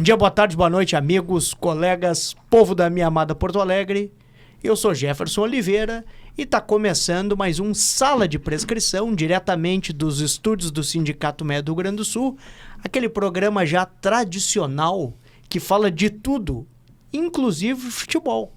dia, boa tarde, boa noite, amigos, colegas, povo da minha amada Porto Alegre. Eu sou Jefferson Oliveira e está começando mais um Sala de Prescrição, diretamente dos estúdios do Sindicato Médio do Rio Grande do Sul, aquele programa já tradicional que fala de tudo, inclusive futebol.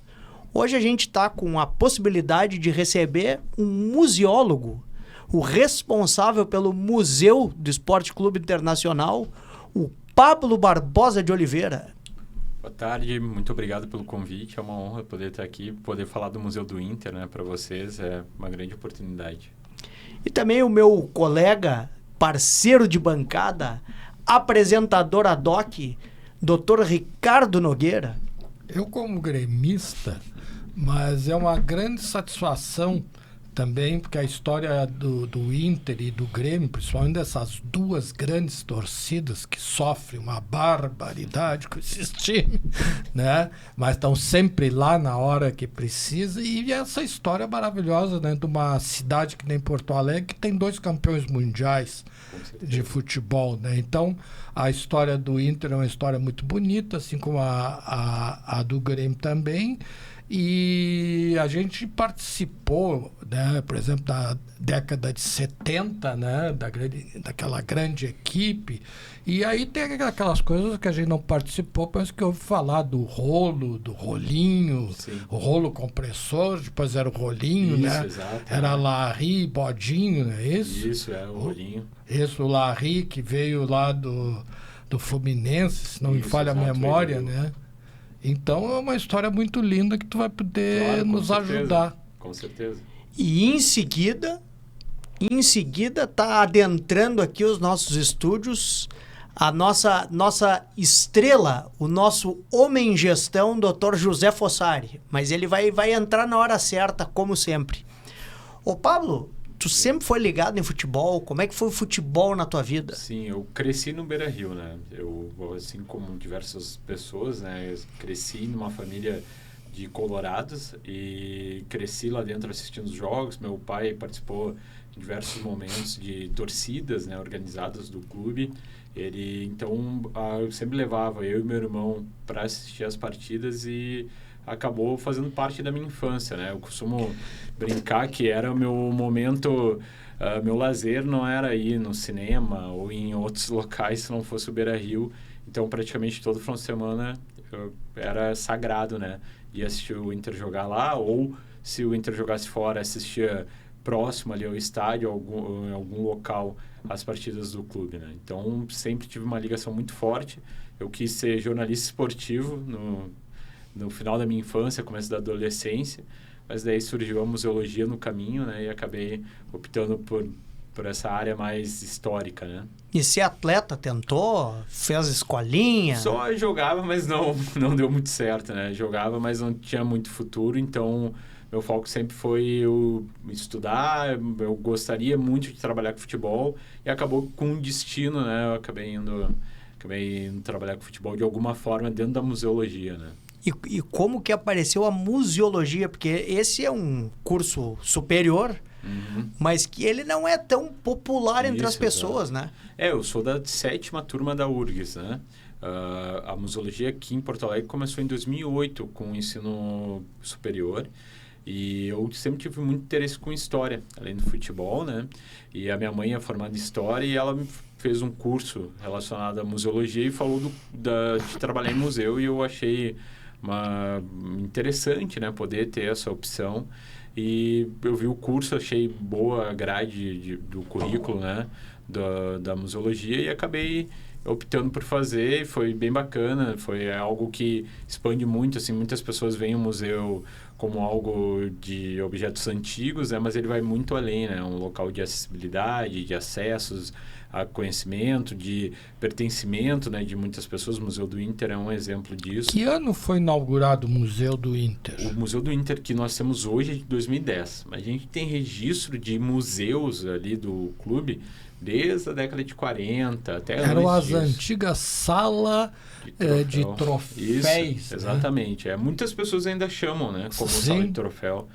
Hoje a gente está com a possibilidade de receber um museólogo, o responsável pelo Museu do Esporte Clube Internacional, o Pablo Barbosa de Oliveira. Boa tarde, muito obrigado pelo convite. É uma honra poder estar aqui, poder falar do Museu do Inter, né? Para vocês é uma grande oportunidade. E também o meu colega, parceiro de bancada, apresentador ad hoc, Dr. Ricardo Nogueira. Eu como gremista, mas é uma grande satisfação também, porque a história do Inter e do Grêmio, principalmente dessas duas grandes torcidas que sofrem uma barbaridade com esses times, né? Mas estão sempre lá na hora que precisa. E essa história maravilhosa, né? De uma cidade que nem Porto Alegre, que tem 2 campeões mundiais de futebol, né? Então, a história do Inter é uma história muito bonita, assim como a do Grêmio também. E a gente participou, né, por exemplo, da década de 70, né, daquela grande equipe. E aí tem aquelas coisas que a gente não participou, mas que eu ouvi falar do rolo, do rolinho, sim, o rolo compressor, depois era o rolinho, isso, né? Exato, era Larry, Bodinho, não é isso? Isso, é o rolinho. Isso, o Larry, que veio lá do Fluminense, se não me falha a memória, né? Então é uma história muito linda que tu vai poder nos ajudar. Com certeza. E em seguida tá adentrando aqui os nossos estúdios a nossa estrela, o nosso homem em gestão, Dr. José Fossari. Mas ele vai entrar na hora certa, como sempre. Ô Pablo, tu sempre foi ligado em futebol? Como é que foi o futebol na tua vida? Sim, eu cresci no Beira-Rio, né? Eu, assim como diversas pessoas, né? Eu cresci numa família de colorados e cresci lá dentro assistindo os jogos. Meu pai participou em diversos momentos de torcidas, né? Organizadas do clube. Então, eu sempre levava eu e meu irmão para assistir as partidas e acabou fazendo parte da minha infância, né? Eu costumo brincar que era o meu momento, meu lazer não era ir no cinema ou em outros locais se não fosse o Beira-Rio. Então, praticamente todo final de semana era sagrado, né? De assistir o Inter jogar lá, ou se o Inter jogasse fora, assistia próximo ali ao estádio, em algum local, as partidas do clube, né? Então, sempre tive uma ligação muito forte. Eu quis ser jornalista esportivo no final da minha infância, começo da adolescência, mas daí surgiu a museologia no caminho, né? E acabei optando por essa área mais histórica, né? E ser atleta, tentou? Fez escolinha? Só jogava, mas não deu muito certo, né? Jogava, mas não tinha muito futuro, então meu foco sempre foi eu estudar, eu gostaria muito de trabalhar com futebol e acabou com um destino, né? Eu acabei indo trabalhar com futebol de alguma forma dentro da museologia, né? E como que apareceu a museologia? Porque esse é um curso superior, mas que ele não é tão popular entre as pessoas, né? Eu sou da 7ª turma da URGS, né? A museologia aqui em Porto Alegre começou em 2008 com o ensino superior. E eu sempre tive muito interesse com história, além do futebol, né? E a minha mãe é formada em história e ela me fez um curso relacionado à museologia e falou de trabalhar em museu e eu achei interessante, né? Poder ter essa opção. E eu vi o curso, achei boa a grade do currículo, né? Da museologia e acabei optando por fazer, foi bem bacana, foi algo que expande muito, assim, muitas pessoas veem o museu como algo de objetos antigos, né, mas ele vai muito além, né, um local de acessibilidade, de acessos a conhecimento, de pertencimento, né, de muitas pessoas. O Museu do Inter é um exemplo disso. Que ano foi inaugurado o Museu do Inter? O Museu do Inter que nós temos hoje é de 2010, mas a gente tem registro de museus ali do clube desde a década de 40 até eram antes as disso. antigas salas de troféus. Isso, exatamente. Né? Muitas pessoas ainda chamam, né, como Sim. sala de troféu.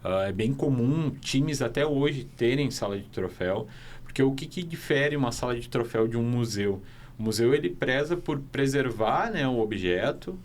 É bem comum times até hoje terem sala de troféu, porque o que difere uma sala de troféu de um museu? O museu ele preza por preservar, né, o objeto,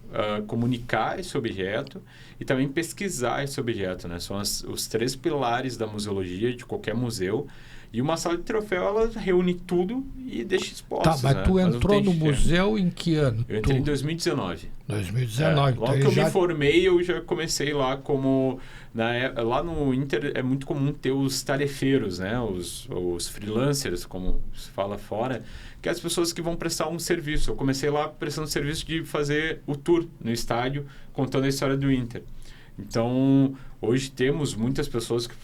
comunicar esse objeto e também pesquisar esse objeto, né? São os 3 pilares da museologia de qualquer museu. E uma sala de troféu, ela reúne tudo e deixa exposto. Tá, mas né? tu entrou no museu em que ano? Eu entrei em 2019. 2019. Logo que eu me formei, eu já comecei lá como... lá no Inter é muito comum ter os tarefeiros, né? Os freelancers, como se fala fora, que é as pessoas que vão prestar um serviço. Eu comecei lá prestando serviço de fazer o tour no estádio, contando a história do Inter. Então, hoje temos muitas pessoas que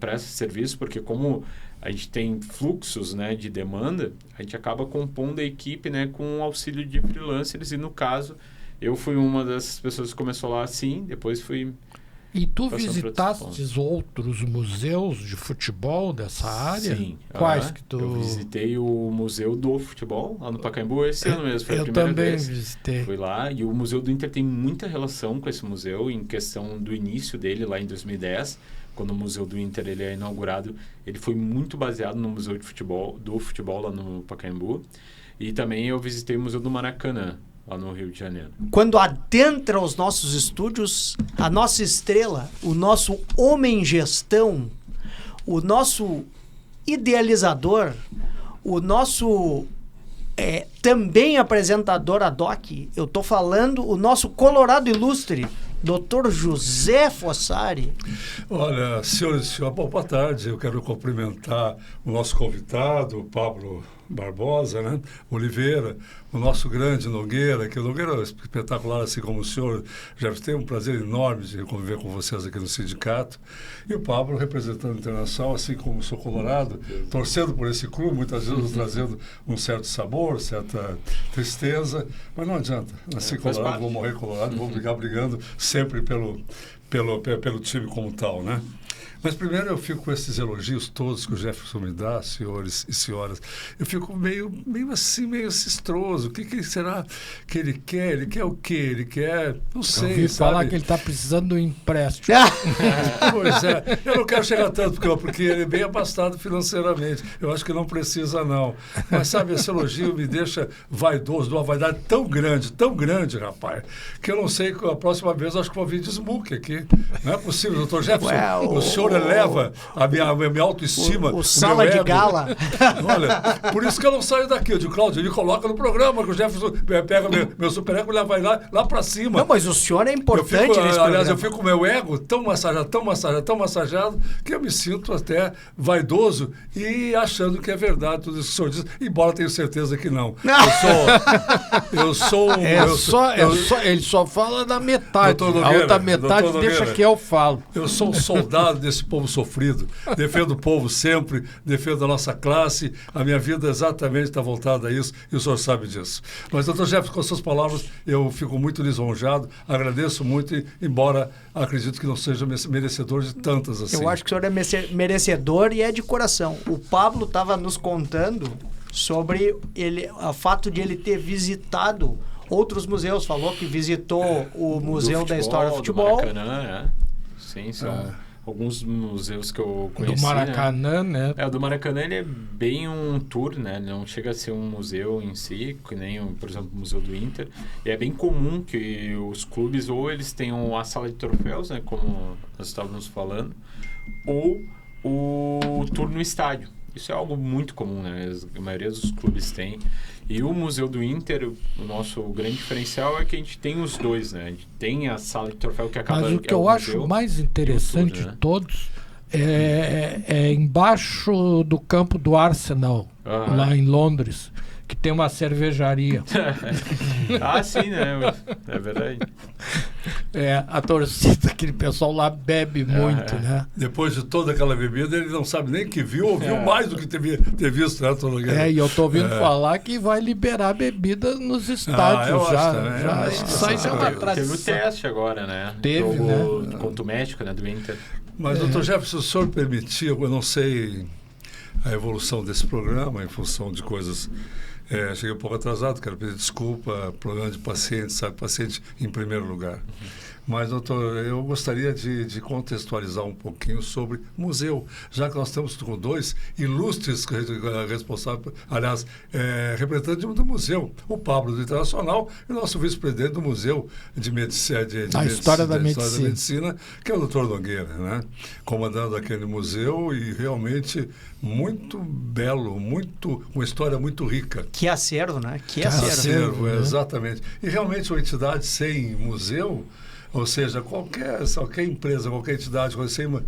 prestam serviço, porque como a gente tem fluxos, né, de demanda, a gente acaba compondo a equipe, né, com o auxílio de freelancers. E, no caso, eu fui uma dessas pessoas que começou lá assim, depois fui... E tu visitastes outros museus de futebol dessa área? Sim. Quais que tu... Eu visitei o Museu do Futebol, lá no Pacaembu, esse ano mesmo. Foi a eu primeira também vez. visitei. Fui lá, e o Museu do Inter tem muita relação com esse museu, em questão do início dele, lá em 2010, quando o Museu do Inter ele é inaugurado. Ele foi muito baseado no Museu do Futebol, lá no Pacaembu. E também eu visitei o Museu do Maracanã, lá no Rio de Janeiro. Quando adentra os nossos estúdios, a nossa estrela, o nosso homem gestão, o nosso idealizador, o nosso também apresentador ad hoc, eu tô falando o nosso Colorado Ilustre, Dr. José Fossari. Olha, senhores e senhores, boa tarde. Eu quero cumprimentar o nosso convidado, o Pablo Barbosa, né? Oliveira, o nosso grande Nogueira, que o Nogueira é espetacular, assim como o senhor. Já tenho um prazer enorme de conviver com vocês aqui no sindicato. E o Pablo, representando o Internacional, assim como sou colorado, torcendo por esse clube, muitas vezes trazendo um certo sabor, certa tristeza, mas não adianta. Nasci colorado, vou morrer colorado, vou brigar brigando sempre pelo time como tal, né? Mas primeiro eu fico com esses elogios todos que o Jefferson me dá, senhores e senhoras. Eu fico meio assim, meio cistroso. O que será que ele quer? Ele quer o quê? Ele quer... Não sei, eu ouvi sabe? falar que ele está precisando de um empréstimo. Pois é. Eu não quero chegar tanto, porque ele é bem abastado financeiramente. Eu acho que não precisa, não. Mas, sabe, esse elogio me deixa vaidoso, de uma vaidade tão grande, rapaz, que eu não sei, a próxima vez eu acho que vou vir de smoke aqui. Não é possível, doutor Jefferson. O senhor eleva a minha autoestima. O sala de gala. Olha, por isso que eu não saio daqui. Eu digo, Cláudio, ele coloca no programa que o Jefferson pega meu super-ego e vai lá pra cima. Não, mas o senhor é importante nesse aliás, programa. eu fico com o meu ego tão massageado, que eu me sinto até vaidoso e achando que é verdade tudo isso que o senhor diz, embora tenho certeza que não. Ele só fala da metade. Nogueira, a outra metade deixa que eu falo. Eu sou um soldado desse povo sofrido. Defendo o povo sempre, defendo a nossa classe. A minha vida exatamente está voltada a isso e o senhor sabe disso. Mas, doutor Jefferson, com as suas palavras, eu fico muito lisonjado, agradeço muito, embora acredito que não seja merecedor de tantas assim. Eu acho que o senhor é merecedor e é de coração. O Pablo estava nos contando sobre o fato de ele ter visitado outros museus. Falou que visitou o Museu da História do Futebol. Do Maracanã, Sim, são alguns museus que eu conheci. Do Maracanã, né? O do Maracanã ele é bem um tour, né? Não chega a ser um museu em si, que nem, por exemplo, o Museu do Inter. E é bem comum que os clubes ou eles tenham a sala de troféus, né? Como nós estávamos falando, ou o tour no estádio. Isso é algo muito comum, né? A maioria dos clubes tem. E o Museu do Inter, o nosso grande diferencial é que a gente tem os dois, né? A gente tem a sala de troféu que acaba... Mas o que eu acho mais interessante de todos é embaixo do campo do Arsenal, lá em Londres, que tem uma cervejaria. Sim, né? É verdade. A torcida, aquele pessoal lá bebe muito, né? Depois de toda aquela bebida, ele não sabe nem que viu ou viu mais do que ter visto, né, doutor Nogueira? E eu tô ouvindo falar que vai liberar bebida nos estádios já. Isso aí é uma tradição. Teve o teste agora, né? Teve, né? Contra o México, né? Do Inter. Mas, doutor Jefferson, se o senhor permitir, eu não sei a evolução desse programa em função de coisas. Cheguei um pouco atrasado, quero pedir desculpa, problema de paciente, sabe? Paciente em primeiro lugar. Mas, doutor, eu gostaria de contextualizar um pouquinho sobre museu, já que nós estamos com 2 ilustres responsáveis, aliás, representantes do museu, o Pablo do Internacional e o nosso vice-presidente do Museu de Medicina, História da Medicina, que é o doutor Nogueira, né? Comandando aquele museu e realmente muito belo, uma história muito rica. Que acervo, né? Que acervo, exatamente. E realmente uma entidade sem museu, ou seja, qualquer empresa, qualquer entidade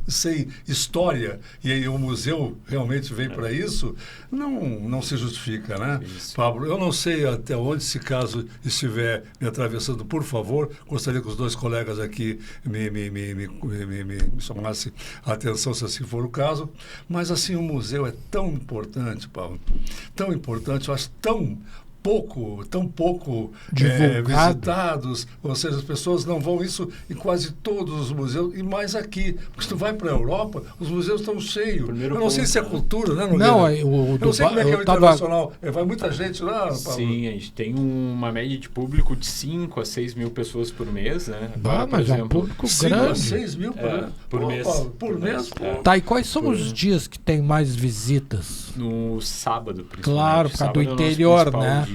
sem história, e aí o museu realmente vem para isso, não se justifica, né? Isso. Pablo, eu não sei até onde, se caso estiver me atravessando, por favor, gostaria que os 2 colegas aqui me chamassem a atenção, se assim for o caso, mas assim, o museu é tão importante, Pablo, tão importante, eu acho tão pouco visitados, ou seja, as pessoas não vão isso em quase todos os museus, e mais aqui, porque se tu vai para a Europa, os museus estão cheios. Eu não sei se é cultura, né, Nogueira? Não, eu não sei como é que é o internacional. Vai muita gente lá, Pablo? Sim, a gente tem uma média de público de 5 a 6 mil pessoas por mês, né? Agora, mas por exemplo, é um público 5 grande. a 6 mil por mês. Pablo, por mês. Tá, e quais são os dias que tem mais visitas? No sábado, principalmente. Claro, por causa do interior, né?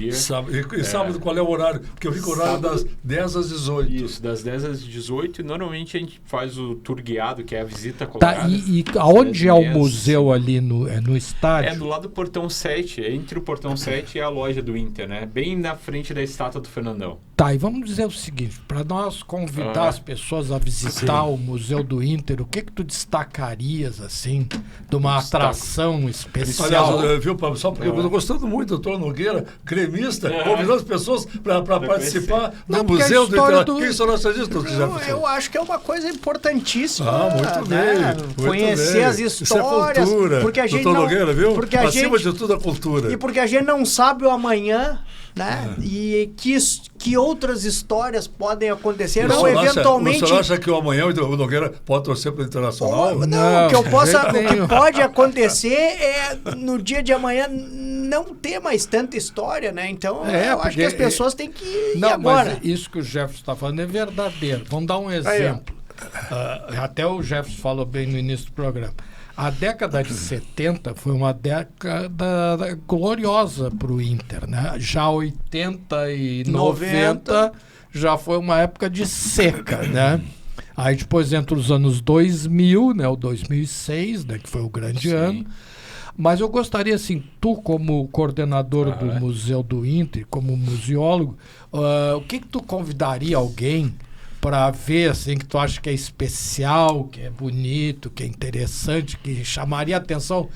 Sábado, qual é o horário? Porque eu vi que o horário das 10 às 18. Isso, das 10 às 18. E normalmente a gente faz o tour guiado, que é a visita colorada. Tá, e aonde é o museu ali no estádio? É do lado do portão 7, entre o portão 7 e a loja do Inter, né? Bem na frente da estátua do Fernandão. Tá, e vamos dizer o seguinte, para nós convidar as pessoas a visitar o Museu do Inter, o que tu destacarias, assim, de uma atração especial? Aliás, viu, Pablo, só porque eu estou gostando muito do doutor Nogueira, gremista, convidando as pessoas para participar do Museu do Inter. O que o senhor acha disso, doutor Jefferson? Eu acho que é uma coisa importantíssima. Muito bem. Conhecer as histórias. Isso é cultura, porque a gente doutor Nogueira, viu? Porque acima de tudo a cultura. E porque a gente não sabe o amanhã, né? E que outras histórias podem acontecer, ou eventualmente... O senhor acha que o amanhã o Nogueira pode torcer para o Internacional? Não, o que pode acontecer é no dia de amanhã não ter mais tanta história, né? Então, eu acho que as pessoas têm que ir agora. Mas isso que o Jefferson está falando é verdadeiro. Vamos dar um exemplo. Até o Jefferson falou bem no início do programa. A década de 70 foi uma década gloriosa para o Inter, né? Já 80 e 90 já foi uma época de seca, né? Aí depois entra os anos 2000, né? O 2006, né? Que foi o grande ano. Mas eu gostaria, assim, tu como coordenador do Museu do Inter, como museólogo, o que tu convidaria alguém para ver, assim, que tu acha que é especial, que é bonito, que é interessante, que chamaria a atenção?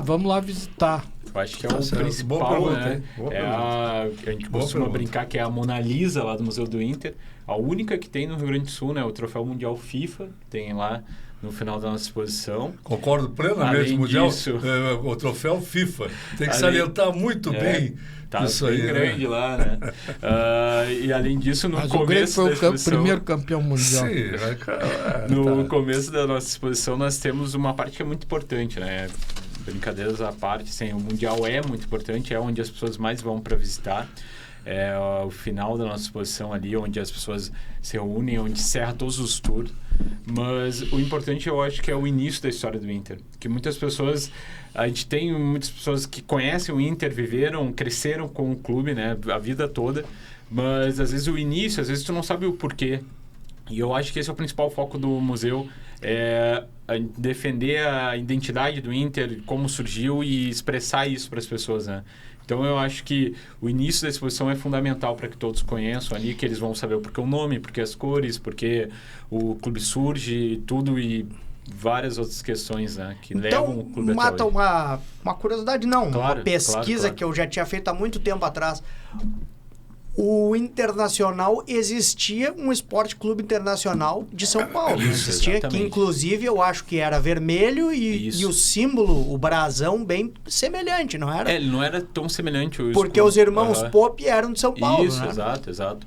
Vamos lá visitar. Eu acho que é o principal, né? A gente costuma brincar que é a Mona Lisa lá do Museu do Inter. A única que tem no Rio Grande do Sul, né? O Troféu Mundial FIFA, tem lá no final da nossa exposição. Concordo plenamente, Mundial, o Troféu FIFA. Tem que salientar muito bem. Tá isso bem aí, grande lá, né? E além disso, no Mas começo o Grêmio foi o primeiro campeão mundial. Sim, no começo da nossa exposição, nós temos uma parte que é muito importante, né? Brincadeiras à parte, assim, o Mundial é muito importante, é onde as pessoas mais vão para visitar. É o final da nossa exposição ali, onde as pessoas se reúnem, onde encerra todos os tours. Mas o importante, eu acho que é o início da história do Inter. Que muitas pessoas... A gente tem muitas pessoas que conhecem o Inter, viveram, cresceram com o clube, né? A vida toda. Mas, às vezes, o início, às vezes, tu não sabe o porquê. E eu acho que esse é o principal foco do museu. É defender a identidade do Inter, como surgiu e expressar isso para as pessoas, né? Então, eu acho que o início da exposição é fundamental para que todos conheçam ali, que eles vão saber o porquê o nome, porque as cores, porque o clube surge, tudo e várias outras questões, né, que levam o clube mata até hoje. uma curiosidade, não, claro, uma pesquisa claro. que eu já tinha feito há muito tempo atrás. o Internacional existia um Esporte Clube Internacional de São Paulo. Isso, existia, exatamente. que inclusive eu acho que era vermelho e o símbolo, o brasão, bem semelhante, não era? Ele não era tão semelhante. Porque os irmãos Pope eram de São Paulo, Isso, né? exato.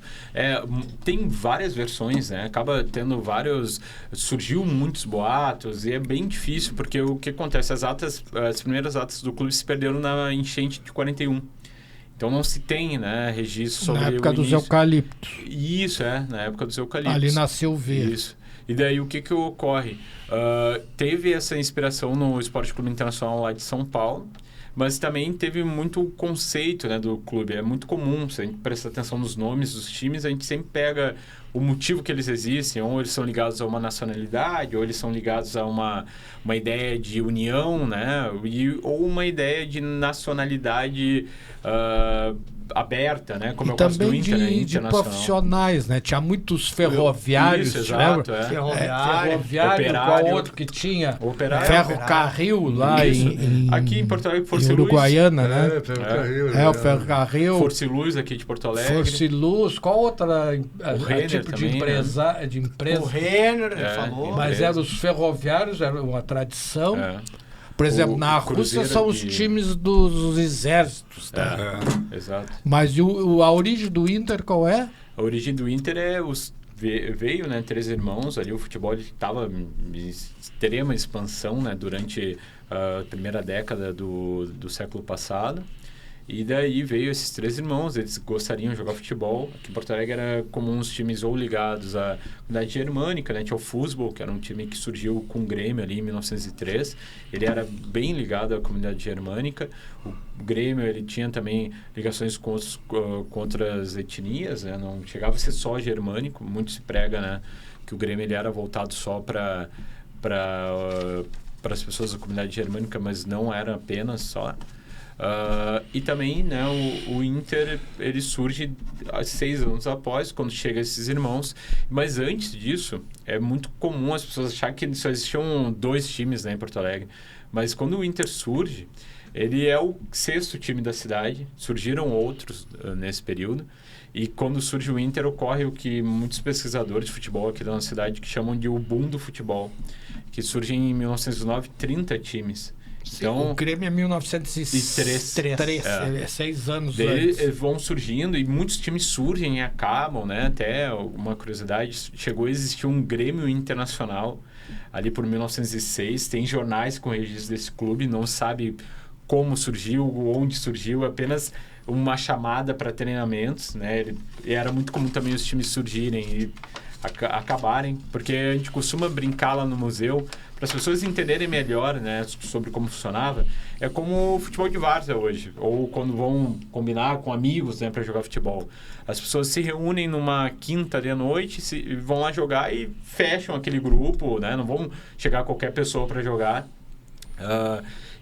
Tem várias versões, né? Acaba tendo vários... Surgiu muitos boatos e é bem difícil, porque o que acontece? As primeiras atas do clube se perderam na enchente de 41. Então não se tem, né, registro sobre Na época o dos início. eucaliptos. Isso, na época dos eucaliptos. Ali nasceu o verde. Isso. E daí o que ocorre? Teve essa inspiração no Esporte Clube Internacional lá de São Paulo, mas também teve muito conceito, né, do clube. É muito comum, se a gente prestar atenção nos nomes dos times, a gente sempre pega o motivo que eles existem, ou eles são ligados a uma nacionalidade, ou eles são ligados a uma ideia de união, né, ou uma ideia de nacionalidade aberta, né, como E é o caso do também Inter, né, de internacional. profissionais, né? Tinha muitos ferroviários, Isso, lembra? exato, Ferroviário. Qual Operário. outro que tinha? Operário. Ferrocarril lá Isso. em Aqui em Porto Alegre, Força em e Luz. Uruguaiana, né? Ferrocarril, O Ferrocarril, Força e Luz aqui de Porto Alegre. Força e Luz, qual outra Renner tipo de também, empresa? De O empresa? Renner, ele falou. Mas empresa. eram os ferroviários, era uma tradição. É, Por exemplo, O na Rússia Cruzeiro são os de- times dos exércitos. Tá? exato. Mas a origem do Inter qual é? A origem do Inter veio, né, 3 irmãos, ali o futebol estava em extrema expansão, né, durante a primeira década do século passado. E daí veio esses 3 irmãos, eles gostariam de jogar futebol. Aqui em Porto Alegre era comum os times ou ligados à comunidade germânica, né? Tinha o Fußball, que era um time que surgiu com o Grêmio ali em 1903. Ele era bem ligado à comunidade germânica. O Grêmio, ele tinha também ligações com outras etnias, né? Não chegava a ser só germânico. Muito se prega, né, que o Grêmio ele era voltado só para as pessoas da comunidade germânica, mas não era apenas só. E também, né, o Inter ele surge 6 anos após, quando chegam esses irmãos. Mas antes disso, é muito comum as pessoas acharem que só existiam 2 times, né, em Porto Alegre. Mas quando o Inter surge, ele é o 6º time da cidade. Surgiram outros nesse período. E quando surge o Inter, ocorre o que muitos pesquisadores de futebol aqui da nossa cidade que chamam de o boom do futebol, que surge em 1909, 30 times. Então, O Grêmio é 1903. É 6 anos Eles antes. vão surgindo e muitos times surgem e acabam, né? Até uma curiosidade, chegou a existir um Grêmio Internacional ali por 1906. Tem jornais com registro desse clube, não sabe como surgiu, onde surgiu, apenas uma chamada para treinamentos, né? E era muito comum também os times surgirem e acabarem, porque a gente costuma brincar lá no museu para as pessoas entenderem melhor, né, sobre como funcionava. É como o futebol de várzea hoje, ou quando vão combinar com amigos, né, para jogar futebol. As pessoas se reúnem numa quinta de noite, vão lá jogar e fecham aquele grupo, né, não vão chegar qualquer pessoa para jogar.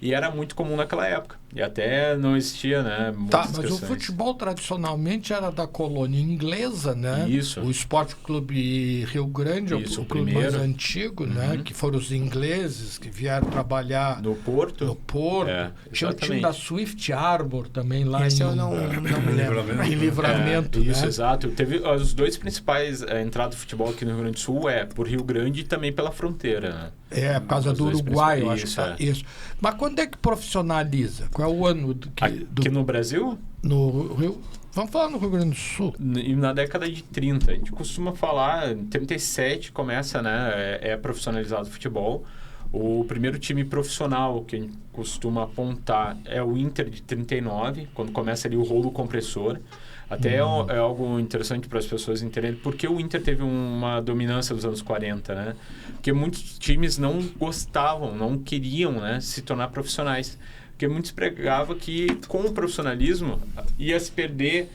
E era muito comum naquela época. E até não existia, né, muitas Mas questões. o futebol tradicionalmente era da colônia inglesa, né? Isso. O Esporte Clube Rio Grande, Isso, o o clube mais primeiro. antigo, né? Que foram os ingleses que vieram trabalhar No Porto. no Porto. Tinha o time exatamente. da Swift Arbor também lá Esse em, eu não me lembro. em Livramento, Isso, né? exato. Teve os 2 principais entradas do futebol aqui no Rio Grande do Sul por Rio Grande e também pela fronteira, né? É, por causa Os do dois Uruguai, eu principais, acho que tá. Isso. Mas quando é que profissionaliza? Qual é o ano Aqui no Brasil, no Rio? Vamos falar no Rio Grande do Sul. na década de 30, a gente costuma falar, em 37 começa, né, é profissionalizado o futebol. O primeiro time profissional que a gente costuma apontar é o Inter de 39, quando começa ali o rolo compressor. Até é algo interessante para as pessoas entenderem porque o Inter teve uma dominância dos anos 40, né? Porque muitos times não gostavam, não queriam, né, se tornar profissionais. Porque muitos pregavam que com o profissionalismo ia se perder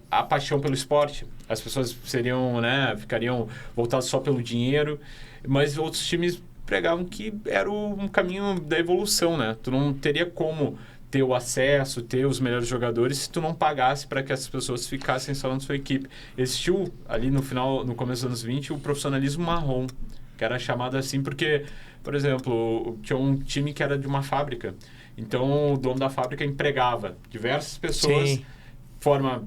a paixão pelo esporte. As pessoas ficariam voltadas só pelo dinheiro, mas outros times pregavam que era um caminho da evolução, né? Tu não teria como ter o acesso, ter os melhores jogadores se tu não pagasse para que essas pessoas ficassem só na sua equipe. Existiu ali no começo dos anos 20, o profissionalismo marrom, que era chamado assim porque, por exemplo, tinha um time que era de uma fábrica. Então, o dono da fábrica empregava diversas pessoas de forma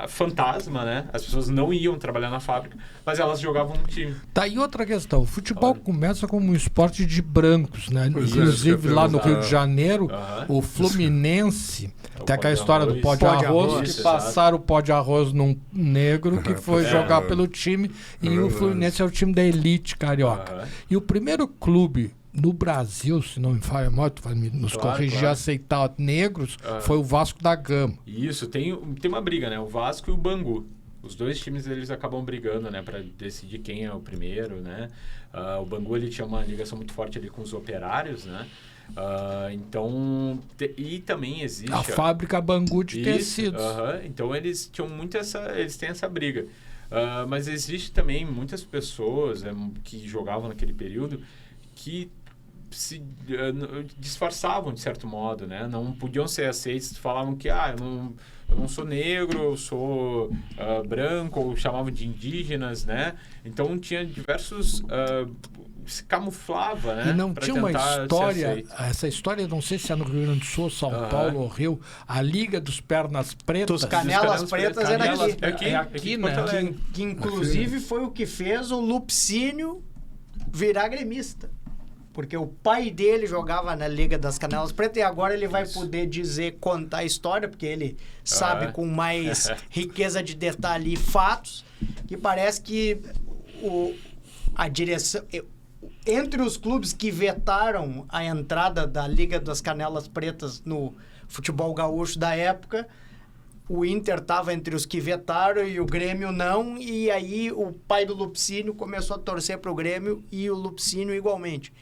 fantasma, né? As pessoas não iam trabalhar na fábrica, mas elas jogavam no time. Tá aí outra questão. O futebol começa como um esporte de brancos, né? Pois é, Inclusive lá no Rio de Janeiro, Aham. o Fluminense tem aquela pó de história do arroz. pó de Pó de arroz, arroz, que exato. passaram o pó de arroz num negro que foi É. jogar pelo time, e o verdade. Fluminense é o time da elite carioca. Aham. E o primeiro clube no Brasil, se não me falha a memória, tu vai nos Claro, corrigir, claro. aceitar negros, Aham. foi o Vasco da Gama. Isso, tem uma briga, né? O Vasco e o Bangu. Os dois times, eles acabam brigando, né? Para decidir quem é o primeiro, né? O Bangu, ele tinha uma ligação muito forte ali com os operários, né? Então... e também existe... A fábrica Bangu de Isso, tecidos. aham. Então, eles tinham muito eles têm essa briga. Mas existe também muitas pessoas que jogavam naquele período que se disfarçavam de certo modo, né? Não podiam ser aceitos, falavam que eu não sou negro, eu sou branco, ou chamavam de indígenas, né? Então tinha diversos se camuflava, né? E não pra tinha uma tentar ser história, aceito. essa história, não sei se é no Rio Grande do Sul, São Paulo ou Rio, a Liga dos Pernas Pretas. Dos Canelas Pretas era Canelas- aqui. É Aqui, aqui, em né? Porto Alegre. Que inclusive foi o que fez o Lupicínio virar gremista. Porque o pai dele jogava na Liga das Canelas Pretas e agora ele vai poder contar a história, porque ele sabe com mais riqueza de detalhe e fatos, que parece que a direção... Entre os clubes que vetaram a entrada da Liga das Canelas Pretas no futebol gaúcho da época, o Inter estava entre os que vetaram e o Grêmio não, e aí o pai do Lupicínio começou a torcer para o Grêmio e o Lupicínio igualmente.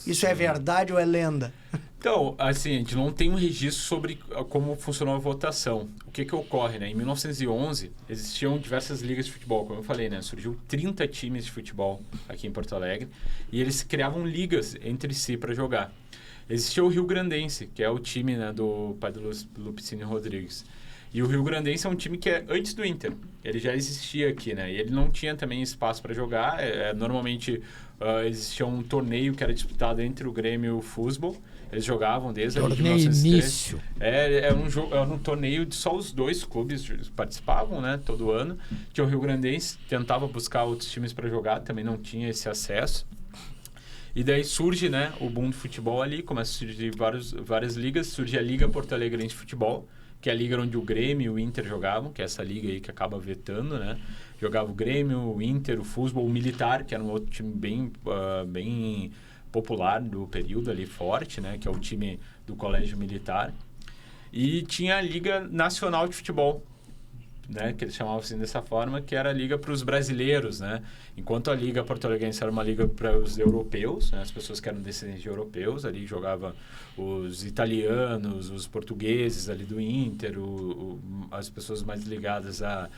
Isso é verdade ou é lenda? Então, assim, a gente não tem um registro sobre como funcionou a votação. O que ocorre, né? Em 1911, existiam diversas ligas de futebol, como eu falei, né? Surgiu 30 times de futebol aqui em Porto Alegre e eles criavam ligas entre si para jogar. Existia o Rio Grandense, que é o time, né, do pai do Lupicínio Rodrigues. E o Rio Grandense é um time que é antes do Inter. Ele já existia aqui, né? E ele não tinha também espaço para jogar. Normalmente existia um torneio que era disputado entre o Grêmio e o Futebol. Eles jogavam desde ali de Torneio 1903. início. Era um torneio de só os dois clubes participavam, né? Todo ano. Tinha o Rio Grandense, tentava buscar outros times para jogar, também não tinha esse acesso. E daí surge, né, o boom do futebol ali, começa a surgir várias ligas. Surge a Liga Porto Alegrense de Futebol, que é a liga onde o Grêmio e o Inter jogavam, que é essa liga aí que acaba vetando, né? Jogava o Grêmio, o Inter, o Futebol, o Militar, que era um outro time bem popular do período ali, forte, né? Que é o time do Colégio Militar. E tinha a Liga Nacional de Futebol, né, que eles chamavam assim dessa forma, que era a liga para os brasileiros, né? Enquanto a Liga Porto Alegrense era uma liga para os europeus, né, as pessoas que eram descendentes de europeus, ali jogava os italianos, os portugueses ali do Inter, as pessoas mais ligadas à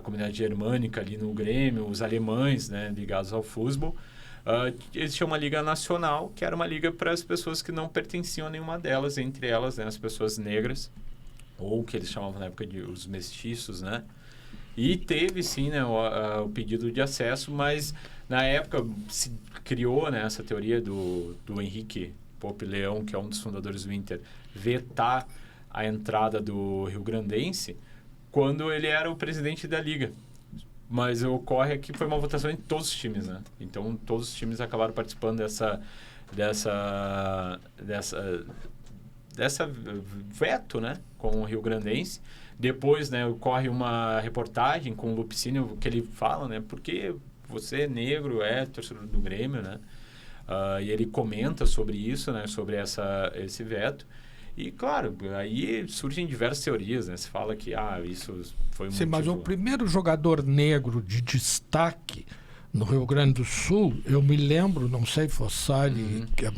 comunidade germânica ali no Grêmio, os alemães, né, ligados ao futebol. Existia uma liga nacional, que era uma liga para as pessoas que não pertenciam a nenhuma delas, entre elas, né, as pessoas negras, ou que eles chamavam na época de os mestiços, né? E teve, sim, né, o pedido de acesso, mas na época se criou, né, essa teoria do Henrique Pope Leão, que é um dos fundadores do Inter, vetar a entrada do Rio Grandense quando ele era o presidente da liga. Mas ocorre que foi uma votação em todos os times, né? Então, todos os times acabaram participando dessa veto, né, com o Rio Grandense. Depois, né, ocorre uma reportagem com o Lupicínio que ele fala, né, porque você negro é torcedor do Grêmio, né, e ele comenta sobre isso, né, sobre esse veto. E, claro, aí surgem diversas teorias, né, se fala que, isso foi um Sim, mas o motivo... primeiro jogador negro de destaque no Rio Grande do Sul, eu me lembro, não sei, Fossali, que é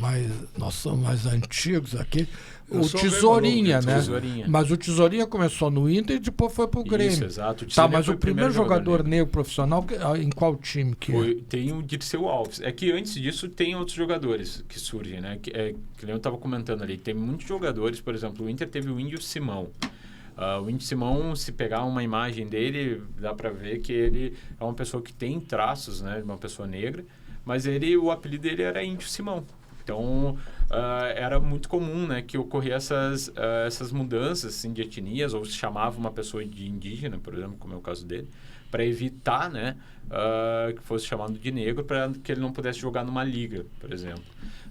nós somos mais antigos aqui, o Tesourinha, né? Tesourinha. Mas o Tesourinha começou no Inter e depois foi pro Grêmio. Isso, exato. Tá, mas o primeiro jogador negro profissional, em qual time que é? Tem o Dirceu Alves. É que antes disso tem outros jogadores que surgem, né? Que eu estava comentando ali. Tem muitos jogadores, por exemplo, o Inter teve o Índio Simão. O Índio Simão, se pegar uma imagem dele, dá para ver que ele é uma pessoa que tem traços, né, de uma pessoa negra, mas o apelido dele era Índio Simão. Então, era muito comum, né, que ocorria essas mudanças assim, de etnias, ou se chamava uma pessoa de indígena, por exemplo, como é o caso dele, para evitar, né, que fosse chamado de negro, para que ele não pudesse jogar numa liga, por exemplo.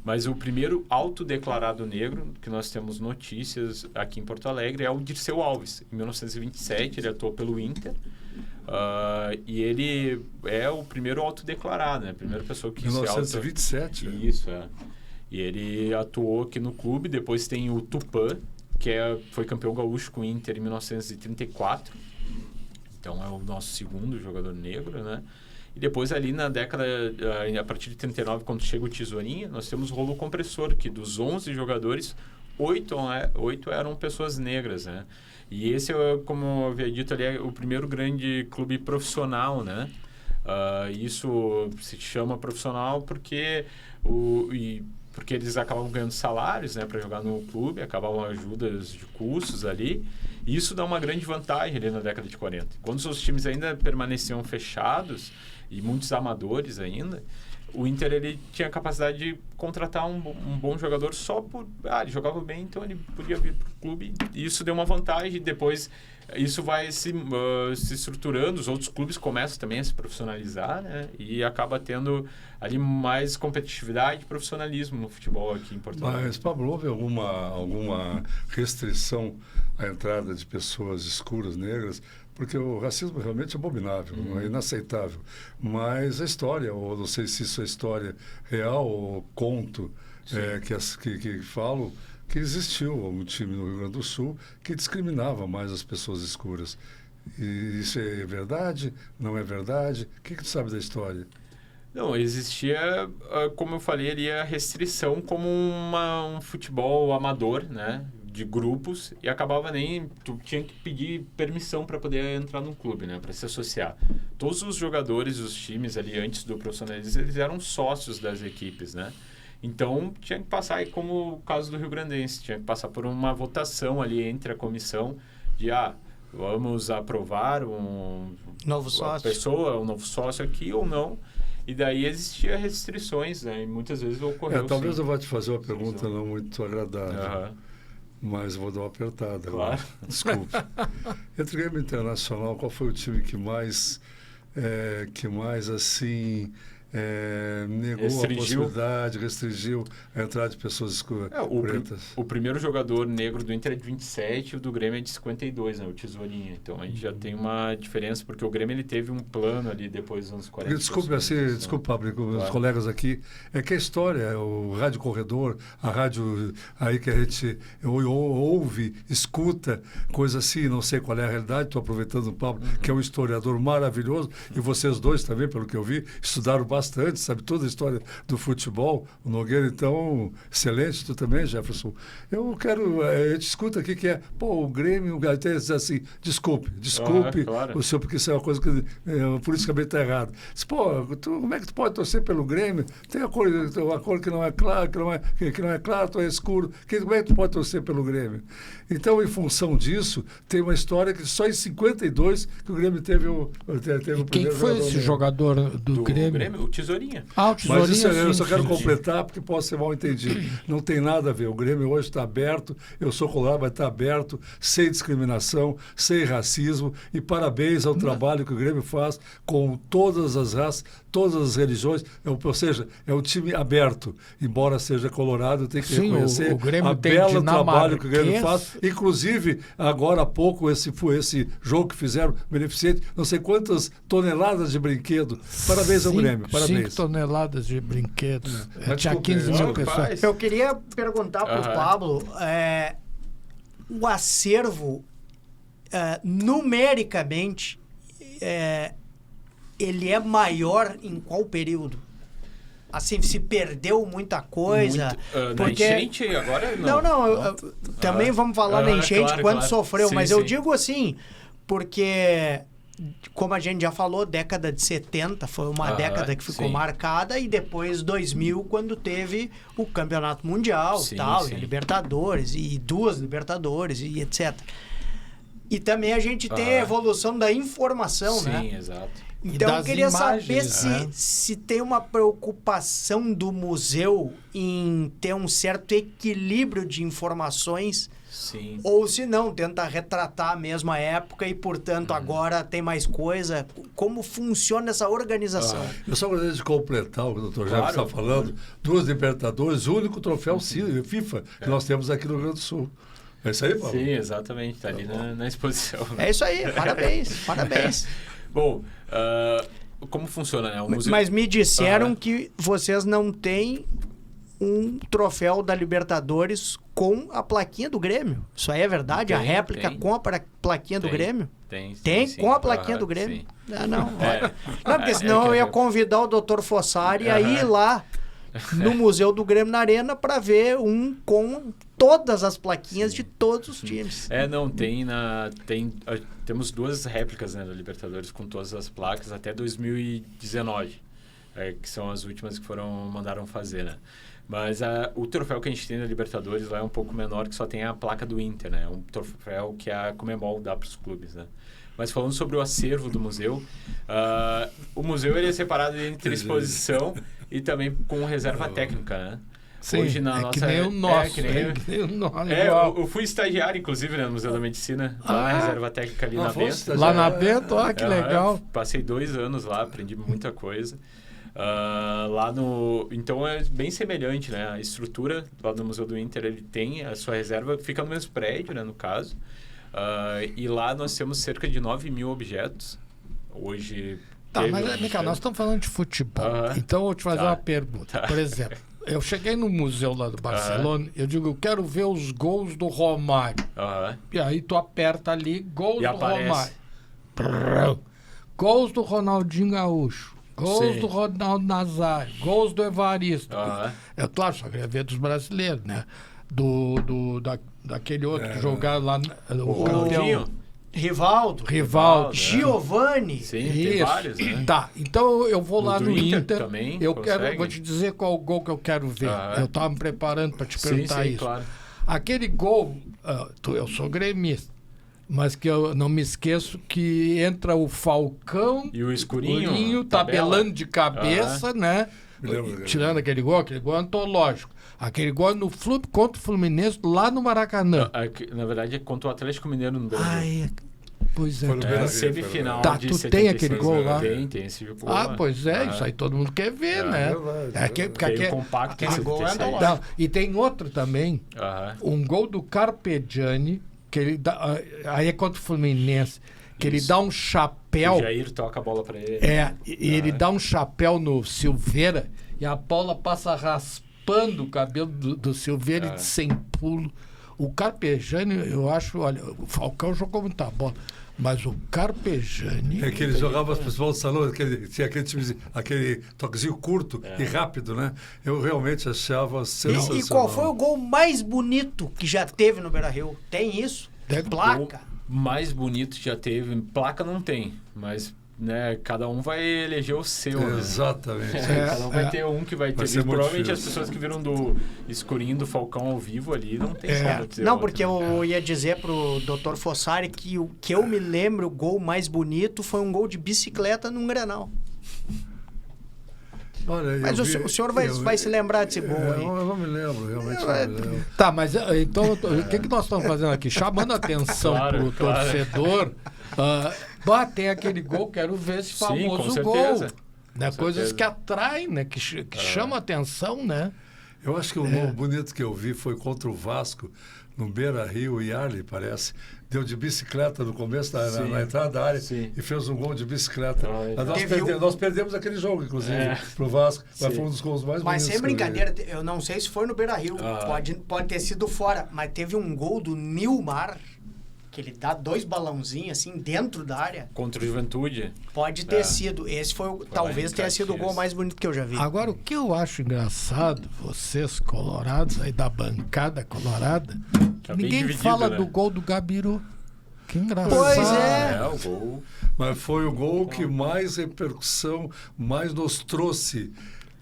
Mas o primeiro autodeclarado negro que nós temos notícias aqui em Porto Alegre é o Dirceu Alves. Em 1927, ele atuou pelo Inter. E ele é o primeiro autodeclarado, né? A primeira pessoa que 1927? Isso, é. E ele atuou aqui no clube. Depois tem o Tupã, que foi campeão gaúcho com o Inter em 1934. Então, é o nosso segundo jogador negro, né? E depois ali na década, a partir de 39, quando chega o Tesourinha, nós temos o Rolo Compressor, que dos 11 jogadores, 8 eram pessoas negras, né? E esse, como eu havia dito ali, é o primeiro grande clube profissional, né? Isso se chama profissional porque eles acabavam ganhando salários, né, para jogar no clube, acabavam ajudas de custos ali. E isso dá uma grande vantagem ali na década de 40. Quando os times ainda permaneciam fechados, e muitos amadores ainda, o Inter ele tinha a capacidade de contratar um bom jogador só por... ele jogava bem, então ele podia vir para o clube. E isso deu uma vantagem. Depois, isso vai se estruturando. Os outros clubes começam também a se profissionalizar, né? E acaba tendo ali mais competitividade e profissionalismo no futebol aqui em Porto Alegre. Mas, Pablo, houve alguma restrição à entrada de pessoas escuras, negras? Porque o racismo realmente é abominável, é inaceitável. Mas a história, ou não sei se isso é história real ou conto, que falam que existiu um time no Rio Grande do Sul que discriminava mais as pessoas escuras. E isso é verdade? Não é verdade? O que tu sabe da história? Não, existia, como eu falei ali, a restrição como um futebol amador, né? De grupos, e acabava tu tinha que pedir permissão para poder entrar num clube, né, para se associar. Todos os jogadores, os times ali antes do profissionalismo, eles eram sócios das equipes, né? Então tinha que passar, como o caso do Rio Grandense, tinha que passar por uma votação ali entre a comissão de vamos aprovar um novo sócio aqui ou não. E daí existia restrições, né? E muitas vezes ocorreu. Talvez eu vá te fazer uma pergunta não muito agradável. Mas vou dar uma apertada. Claro. Desculpe. Entre Grêmio Internacional, qual foi o time que mais assim, negou a possibilidade, restringiu a entrada de pessoas pretas? O primeiro jogador negro do Inter é de 27 e o do Grêmio é de 52, né? O Tesourinha. Então a gente já tem uma diferença, porque o Grêmio ele teve um plano ali depois dos anos 40. Desculpe, Pablo, os colegas aqui. É que a história, o Rádio Corredor, a rádio aí que a gente ouve, escuta, coisa assim, não sei qual é a realidade, estou aproveitando o Pablo, que é um historiador maravilhoso, e vocês dois também, pelo que eu vi, estudaram bastante, sabe toda a história do futebol. O Nogueira, então, excelente, tu também, Jefferson. Eu te escuta aqui que o Grêmio, até diz assim, desculpe, claro. O senhor, porque isso é uma coisa que politicamente está errado. Diz, como é que tu pode torcer pelo Grêmio? Tem uma cor que não é clara, que não é claro, tu é escuro. Como é que tu pode torcer pelo Grêmio? Então, em função disso, tem uma história que só em 52 que o Grêmio teve o primeiro. Quem foi esse jogador do Grêmio? O Tesourinha. O Tesourinha. Mas isso eu só quero completar, porque posso ser mal entendido. Não tem nada a ver. O Grêmio hoje está aberto, eu sou colorado, mas está aberto, sem discriminação, sem racismo, e parabéns ao trabalho que o Grêmio faz com todas as raças, todas as religiões, ou seja, é um time aberto, embora seja colorado, tem que reconhecer o belo trabalho que o Grêmio faz. Inclusive, agora há pouco, esse jogo que fizeram, beneficente, não sei quantas toneladas de brinquedo. Parabéns ao Grêmio. Parabéns. 5 toneladas de brinquedos. Tinha 15 mil pessoas. Eu queria perguntar para o Pablo, o acervo, numericamente, ele é maior em qual período? Assim, se perdeu muita coisa. Porque... Na enchente agora não. Também vamos falar na enchente, quando sofreu. Sim, mas eu digo assim, porque, como a gente já falou, década de 70 foi uma década que ficou marcada, e depois 2000, quando teve o Campeonato Mundial, e Libertadores, e 2 Libertadores, e etc. E também a gente tem a evolução da informação, Sim, né? Sim, exato. Então eu das queria imagens, saber se tem uma preocupação do museu em ter um certo equilíbrio de informações, Sim. ou se não, tenta retratar a mesma época e, portanto, agora tem mais coisa. Como funciona essa organização? Eu só gostaria de completar o que o Dr. Jefferson está falando. 2 Libertadores, o único troféu FIFA que nós temos aqui no Rio Grande do Sul. É isso aí, Paulo? Sim, exatamente. Está ali na exposição. É isso aí, parabéns, parabéns. Bom, como funciona, né? O museu... Mas me disseram que vocês não têm um troféu da Libertadores com a plaquinha do Grêmio. Isso aí é verdade? A réplica com a plaquinha do Grêmio? Tem, sim. Com a plaquinha do Grêmio? Sim. Ah, não. Não, porque senão eu ia convidar o Dr. Fossari a ir lá no Museu do Grêmio na Arena para ver um com todas as plaquinhas de todos os times. Temos 2 réplicas, né, da Libertadores com todas as placas até 2019, que são as últimas que mandaram fazer, né? Mas o troféu que a gente tem da Libertadores lá é um pouco menor, que só tem a placa do Inter, né? Um troféu que a Conmebol dá para os clubes, né? Mas falando sobre o acervo do museu, o museu ele é separado entre exposição e também com reserva técnica, né? Sim, hoje na nossa... que nem o nosso. que nem o nosso. eu fui estagiário, inclusive, né, no Museu da Medicina, lá na reserva técnica ali na Bento. Lá na Bento, que legal. Passei 2 anos lá, aprendi muita coisa. Então é bem semelhante, né? A estrutura lá do Museu do Inter, ele tem a sua reserva, fica no mesmo prédio, né, no caso. E lá nós temos cerca de 9.000 objetos. Hoje... Tá, mas vem cá, nós estamos falando de futebol. Então eu vou te fazer uma pergunta. Por exemplo, eu cheguei no museu lá do Barcelona, eu digo, eu quero ver os gols do Romário. E aí tu aperta ali, gols do aparece. Romário. Gols do Ronaldinho Gaúcho. Gols do Ronaldo Nazário. Gols do Evaristo. É claro, só queria ver dos brasileiros, né? Daquele outro que jogaram lá, o campeão. Rivaldo. Giovani. Sim, tem vários, né? Tá, então eu vou lá no Inter. Também Vou te dizer qual gol que eu quero ver. Eu estava me preparando para te perguntar isso. Claro. Aquele gol, eu sou gremista, mas que eu não me esqueço que entra o Falcão e o Escurinho tabelando de cabeça, né? Tirando aquele gol antológico. Aquele gol no contra o Fluminense lá no Maracanã. Na verdade é contra o Atlético Mineiro no Brasil. Pois é. Semifinal de tu 76, tem aquele gol lá? Tem esse gol. Pois é, isso aí todo mudo quer ver, né? Tem o compacto esse gol é e tem outro também, um gol do Carpegiani, que ele dá, aí é contra o Fluminense, que ele dá um chapéu. O Jair toca a bola pra ele. E ele dá um chapéu no Silveira e a bola passa raspando o cabelo do Silveira de sem pulo. O Carpegiani, eu acho, olha, o Falcão jogou muita bola, mas o Carpegiani... É que ele jogava para o futebol do salão, tinha aquele toquezinho curto e rápido, né? Eu realmente achava sensacional. E qual foi o gol mais bonito que já teve no Beira-Rio? Tem isso? Placa? O mais bonito já teve. Placa não tem, mas... Né, cada um vai eleger o seu. Exatamente. Né? Cada um vai ter um que vai ter. Provavelmente difícil. As pessoas que viram do Escurinho do Falcão ao vivo ali não tem como dizer. Não, porque eu ia dizer pro Dr. Fossari que o que eu me lembro, o gol mais bonito foi um gol de bicicleta num Grenal. Olha, mas o senhor vai se lembrar desse gol aí. Eu não me lembro, realmente não me lembro. Tá, mas então o que nós estamos fazendo aqui? Chamando a atenção pro torcedor. Tem aquele gol, quero ver esse famoso gol. Né? Coisas que atraem, né? Que chamam a atenção, né? Eu acho que o gol bonito que eu vi foi contra o Vasco, no Beira-Rio, e Arley, parece. Deu de bicicleta no começo, na entrada da área, e fez um gol de bicicleta. Nós perdemos aquele jogo, inclusive, pro Vasco. Mas foi um dos gols mais bonitos. Mas sem brincadeira, eu não sei se foi no Beira-Rio, pode ter sido fora, mas teve um gol do Nilmar, que ele dá 2 balãozinhos assim dentro da área. Contra o Juventude. Pode ter sido. Esse talvez tenha sido o gol mais bonito que eu já vi. Agora, o que eu acho engraçado, vocês colorados aí da bancada colorada, ninguém fala do gol do Gabiru. Que engraçado. Pois é. O gol. Mas foi o gol que mais repercussão, mais nos trouxe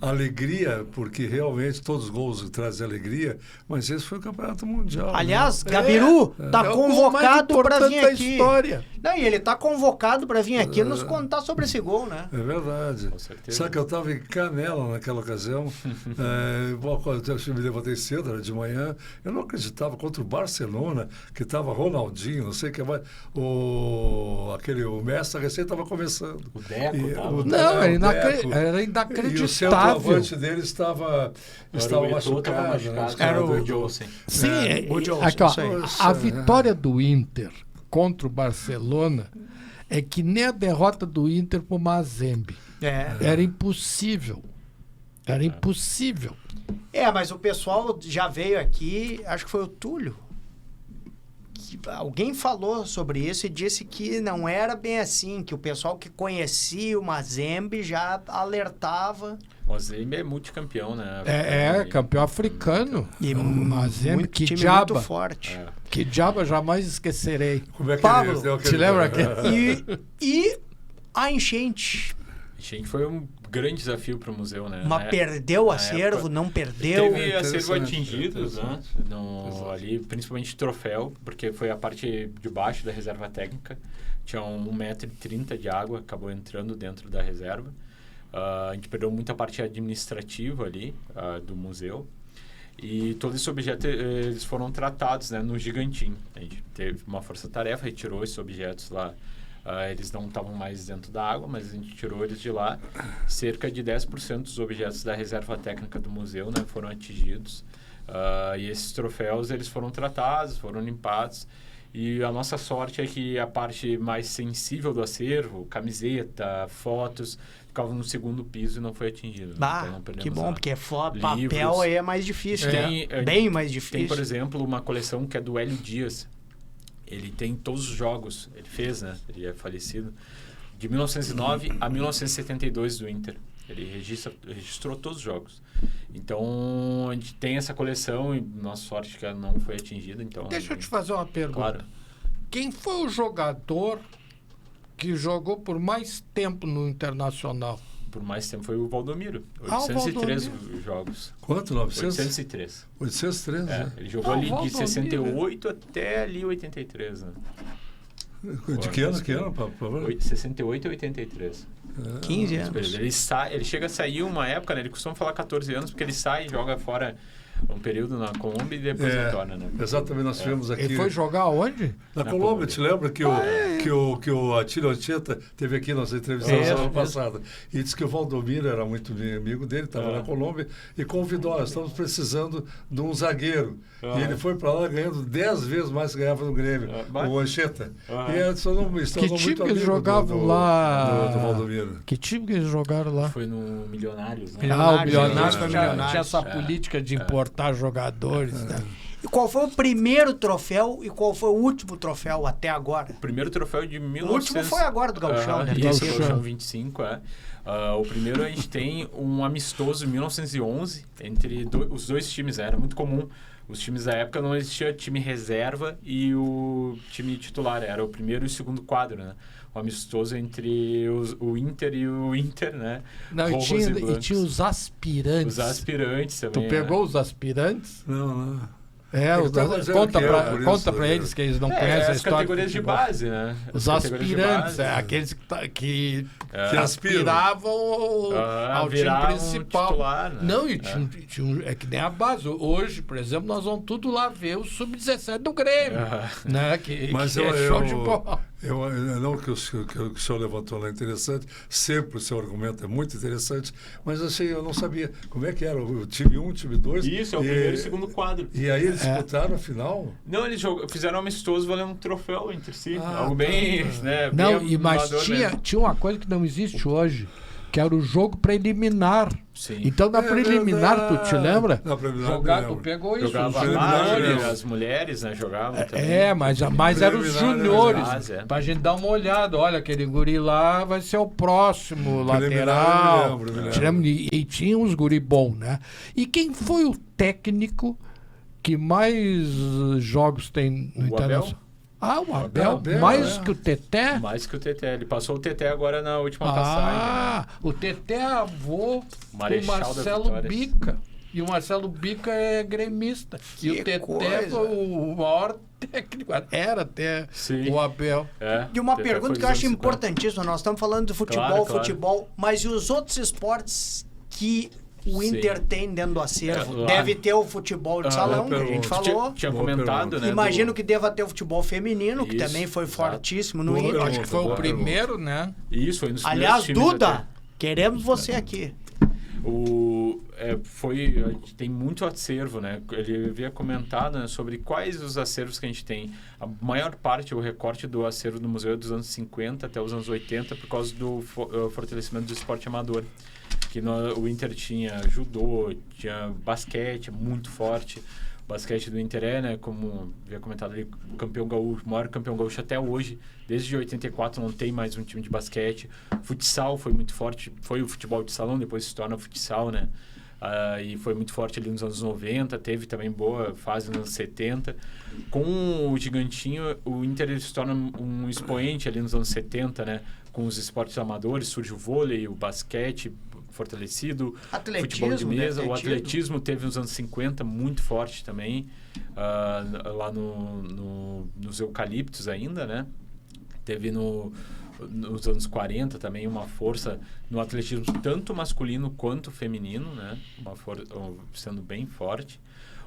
alegria, porque realmente todos os gols trazem alegria, mas esse foi o campeonato mundial. Aliás, Gabiru tá É o convocado mais para vir importante da aqui. história. Não, e ele tá convocado para vir aqui nos contar sobre esse gol, né? É verdade. Com certeza. Sabe que eu estava em Canela naquela ocasião, eu me levantei cedo, era de manhã, eu não acreditava, contra o Barcelona, que estava Ronaldinho, não sei o que mais, o Messi recém estava começando. O Deco E tava. o Não, Deco, era e o inacreditável. centroavante dele estava O Eto'o tava machucado. machucado. Era o- o Johnson. Sim, o Johnson, aqui, ó, isso aí. a vitória do Inter contra o Barcelona é que nem a derrota do Inter pro Mazembe. É. Era impossível. Era impossível. Mas o pessoal já veio aqui, acho que foi o Túlio. Alguém falou sobre isso e disse que não era bem assim, que o pessoal que conhecia o Mazembe já alertava. O Mazembe é multicampeão, né? Campeão africano. E o Mazembe, muito que time diaba. muito forte. É. Que diaba jamais esquecerei. Como é que Pablo, ele deu te lembra aquele- E a enchente. Gente, foi um grande desafio para o museu, né? Mas Na perdeu o na acervo, época, não perdeu. Teve acervo Interessante, atingidos, né? interessante. Ali, principalmente troféu, porque foi a parte de baixo da reserva técnica. Tinha 1,30 m de água, acabou entrando dentro da reserva. A gente perdeu muita parte administrativa ali do museu. E todo esse objeto, eles foram tratados, né, no Gigantim. A gente teve uma força-tarefa, retirou esses objetos lá. Eles não estavam mais dentro da água, mas a gente tirou eles de lá. Cerca de 10% dos objetos da reserva técnica do museu, né, foram atingidos. E esses troféus, eles foram tratados, foram limpados. E a nossa sorte é que a parte mais sensível do acervo, camiseta, fotos, ficavam no segundo piso e não foi atingido. Então não perdemos Que bom, nada. porque papel Livros. aí é mais difícil, Tem, né? Bem mais difícil. Tem, por exemplo, uma coleção que é do Hélio Dias. Ele tem todos os jogos, ele fez, né? Ele é falecido. De 1909 a 1972 do Inter. Ele registrou todos os jogos. Então, a gente tem essa coleção e nossa sorte que ela não foi atingida. Então, Deixa eu te fazer uma pergunta. Claro. Quem foi o jogador que jogou por mais tempo no Internacional? Por mais tempo foi o Valdomiro. Ah, o 803 jogos. Quanto? 900? 803. 813, né? Ele jogou Ah, ali de Valdomiro, 68 até ali 83, né? De que ano? Que ano, Pablo? 68 e 83. 15 Esse período. anos. Ele chega a sair uma época, né? Ele costuma falar 14 anos, porque ele sai e joga fora um período na Colômbia e depois retorna, né? Exatamente, nós tivemos aqui... Ele foi jogar onde? Na Na Colômbia, Colômbia. te lembra que o Atílio Anchieta teve aqui nossa entrevista na semana passada e disse que o Valdomiro era muito amigo dele, estava na Colômbia e convidou, nós estamos precisando de um zagueiro. E ele foi para lá ganhando 10 vezes mais que ganhava no Grêmio, o Anchieta. E eles estão Que muito time que eles amigo jogavam lá? do Valdomiro. Que time que eles jogaram lá? Foi no Milionários, né? O Milionários foi tinha Milionários. essa política de importar jogadores. Né? E qual foi o primeiro troféu e qual foi o último troféu até agora? O primeiro troféu de O 1900... último foi agora do Gauchão, né? Isso, Gauchão. Gauchão 25, o primeiro a gente tem um amistoso em 1911 entre os dois times. Era muito comum. Os times da época não existia time reserva e o time titular. Era o primeiro e o segundo quadro, né? O amistoso entre o Inter e o Inter, né? Não, e Rojos tinha blancos. os aspirantes. Os aspirantes também. Tu pegou os aspirantes? Não. Ele tá dizendo conta que por pra isso, eles que eles não conhecem a as história. categorias de futebol. base, né? Os As categorias de aspirantes, base. aqueles que Que aspiram. aspiravam ao time virar principal. titular, né? Não, e é que nem a base. Hoje, por exemplo, nós vamos tudo lá ver o Sub-17 do Grêmio. Né? Mas que é show de bola. Não que o senhor levantou lá é interessante, sempre o seu argumento é muito interessante, mas eu não sabia como é que era o time 1, o time 2. Isso, é o primeiro e segundo quadro. E aí eles disputaram a final? Não, eles fizeram um amistoso valendo um troféu entre si. Algo bem, né? Não, bem mas amador tinha mesmo. uma coisa que não existe hoje, que era o jogo preliminar. Sim. Então, na preliminar, tu te lembra? Na preliminar, Jogar, me tu lembro. pegou isso. Jogava os a preliminar, juniores. base, as mulheres, né? Jogavam também. Mas eram os Preliminar, juniores. base, é. Pra gente dar uma olhada. Olha, aquele guri lá vai ser o próximo Preliminar, lateral. me lembro. Te lembra? E tinha uns guri bom, né? E quem foi o técnico que mais jogos tem no O Internacional? Ah, o Abel, Abel, mais que o Teté? Mais que o Teté. Ele passou o Teté agora na última passagem. Né? O Teté é avô do Marechal da Marcelo Vitória. Bica. E o Marcelo Bica é gremista. E o Teté coisa. foi o maior técnico. Era até Sim. o Abel. É, E uma Teté pergunta foi que eu acho dos anos 50. importantíssima, nós estamos falando de futebol, mas e os outros esportes que o Sim. Inter tem dentro do acervo? Lá- Deve ter o futebol de salão, que a gente pergunta. falou. Tinha Boa comentado, pergunta. né? Imagino que deva ter o futebol feminino, que Isso, também foi exato. fortíssimo no Boa Inter. pergunta. Acho que foi o Boa primeiro, né? Isso, foi nos Aliás, primeiros times Duda, até. queremos você aqui. A gente tem muito acervo, né? Ele havia comentado, né, sobre quais os acervos que a gente tem. A maior parte, o recorte do acervo do museu é dos anos 50 até os anos 80 por causa do fortalecimento do esporte amador. Que o Inter tinha judô, tinha basquete, muito forte. O basquete do Inter é, né, como havia comentado ali, o campeão gaúcho, o maior campeão gaúcho até hoje. Desde 84 não tem mais um time de basquete. Futsal foi muito forte, foi o futebol de salão, depois se torna futsal, né? E foi muito forte ali nos anos 90, teve também boa fase nos anos 70. Com o Gigantinho, o Inter ele se torna um expoente ali nos anos 70, né? Com os esportes amadores, surge o vôlei, o basquete fortalecido, futebol de mesa, o atletismo teve nos anos 50 muito forte também, lá nos eucaliptos ainda, né? Teve nos anos 40 também uma força no atletismo, tanto masculino quanto feminino, né? Sendo bem forte.